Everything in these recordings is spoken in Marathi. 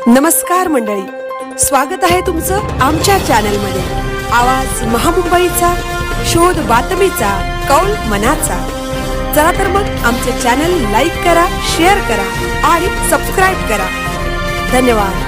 नमस्कार मंडळी, स्वागत आहे तुमचं आमच्या चॅनलमध्ये। आवाज महामुंबईचा, शोध बातमीचा, कौल मनाचा। चला तर मग आमचे चॅनल लाईक करा, शेअर करा आणि सबस्क्राइब करा। धन्यवाद।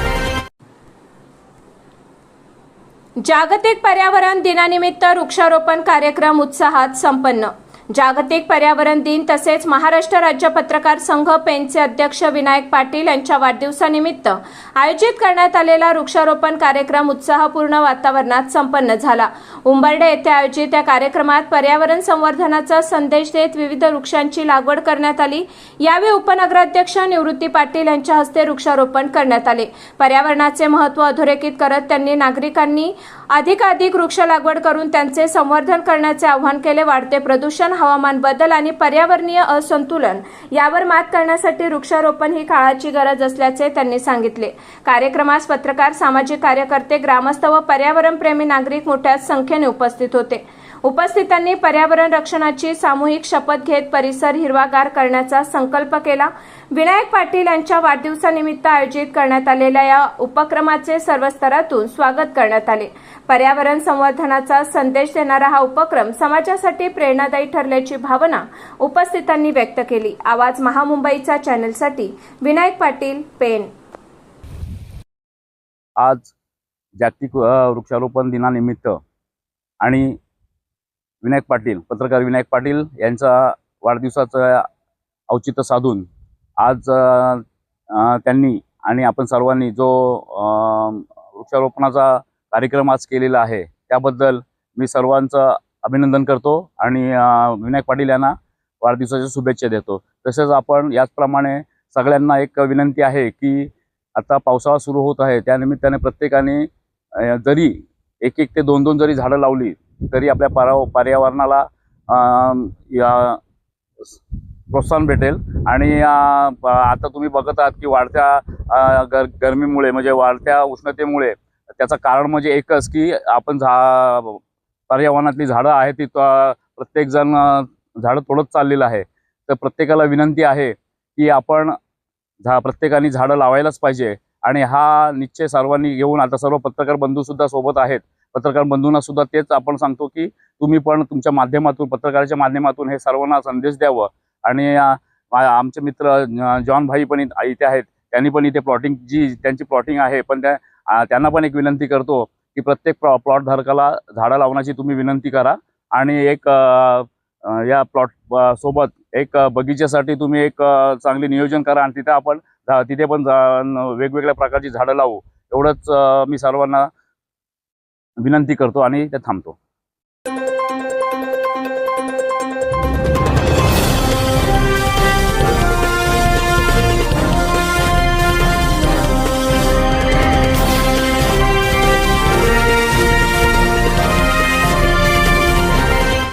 जागतिक पर्यावरण दिनानिमित्त वृक्षारोपण कार्यक्रम उत्साहात संपन्न। जागतिक पर्यावरण दिन तसेच महाराष्ट्र राज्य पत्रकार संघ पेनचे अध्यक्ष विनायक पाटील यांच्या वाढदिवसानिमित्त आयोजित करण्यात आलेला वृक्षारोपण कार्यक्रम उत्साहपूर्ण वातावरणात संपन्न झाला। उंबर्डे येथे आयोजित या कार्यक्रमात पर्यावरण संवर्धनाचा संदेश देत विविध वृक्षांची लागवड करण्यात आली। यावेळी उपनगराध्यक्ष निवृत्ती पाटील यांच्या हस्ते वृक्षारोपण करण्यात आले। पर्यावरणाचे महत्त्व अधोरेखित करत त्यांनी नागरिकांनी अधिकाधिक वृक्ष लागवड करून त्यांचे संवर्धन करण्याचे आवाहन केले। वाढते प्रदूषण, हवामान बदल आणि पर्यावरणीय असंतुलन यावर मात करण्यासाठी वृक्षारोपण ही काळाची गरज असल्याचे त्यांनी सांगितले। कार्यक्रमास पत्रकार, सामाजिक कार्यकर्ते, ग्रामस्थ व पर्यावरण प्रेमी नागरिक मोठ्या संख्येने उपस्थित होते। उपस्थितांनी पर्यावरण रक्षणाची सामूहिक शपथ घेत परिसर हिरवागार करण्याचा संकल्प केला। विनायक पाटील यांच्या वाढदिवसानिमित्त आयोजित करण्यात आलेल्या या उपक्रमाचे सर्व स्तरातून स्वागत करण्यात आले। पर्यावरण संवर्धनाचा संदेश देणारा हा उपक्रम समाजासाठी प्रेरणादायी ठरल्याची भावना उपस्थितांनी व्यक्त केली। आवाज महामुंबईचा चॅनलसाठी विनायक पाटील, पेन। आज जागतिक वृक्षारोपण दिनानिमित्त आणि विनायक पाटील, पत्रकार विनायक पाटील यांचा वाढदिवसाचं औचित्य साधून आज त्यांनी आणि आपण सर्वांनी जो वृक्षारोपणाचा कार्यक्रम आज केलेला आहे त्याबद्दल मी सर्वांचं अभिनंदन करतो आणि विनायक पाटील यांना वाढदिवसाच्या शुभेच्छा देतो। तसेच आपण याचप्रमाणे सगळ्यांना एक विनंती आहे की आता पावसाळा सुरू होत आहे, त्यानिमित्ताने प्रत्येकाने जरी एक ते दोन जरी झाडं लावली तरी आपल्या पर्यावरणाला प्रोत्साहन भेटेल। आणि आता तुम्ही बघत आहात की वाढत्या गरमीमुळे म्हणजे वाढत्या उष्णतेमुळे त्याचं कारण म्हणजे एकच की आपण पर्यावरणातली झाडं आहेत ती प्रत्येकजण झाडं तोडत चाललेलं आहे। तर प्रत्येकाला विनंती आहे की आपण प्रत्येकाने झाडं लावायलाच पाहिजे आणि हा निश्चय सर्वांनी घेऊन, आता सर्व पत्रकार बंधूसुद्धा सोबत आहेत, पत्रकार बंधूंना सुद्धा तेच आपण सांगतो की तुम्ही पण तुमच्या माध्यमातून, पत्रकाराच्या माध्यमातून हे सर्वांना संदेश द्यावं। आणि आमचे मित्र जॉन भाई पण इथे आहेत, त्यांनी पण इथे त्यांची प्लॉटिंग आहे, पण त्यांना पण एक विनंती करतो की प्रत्येक प्लॉट धारकाला झाडं लावण्याची तुम्ही विनंती करा आणि एक या प्लॉट सोबत एक बगीच्यासाठी तुम्ही एक चांगले नियोजन करा आणि तिथे पण वेगवेगळ्या प्रकारची झाडं लावू, एवढंच मी सर्वांना विनंती करतो आणि ते थांबतो।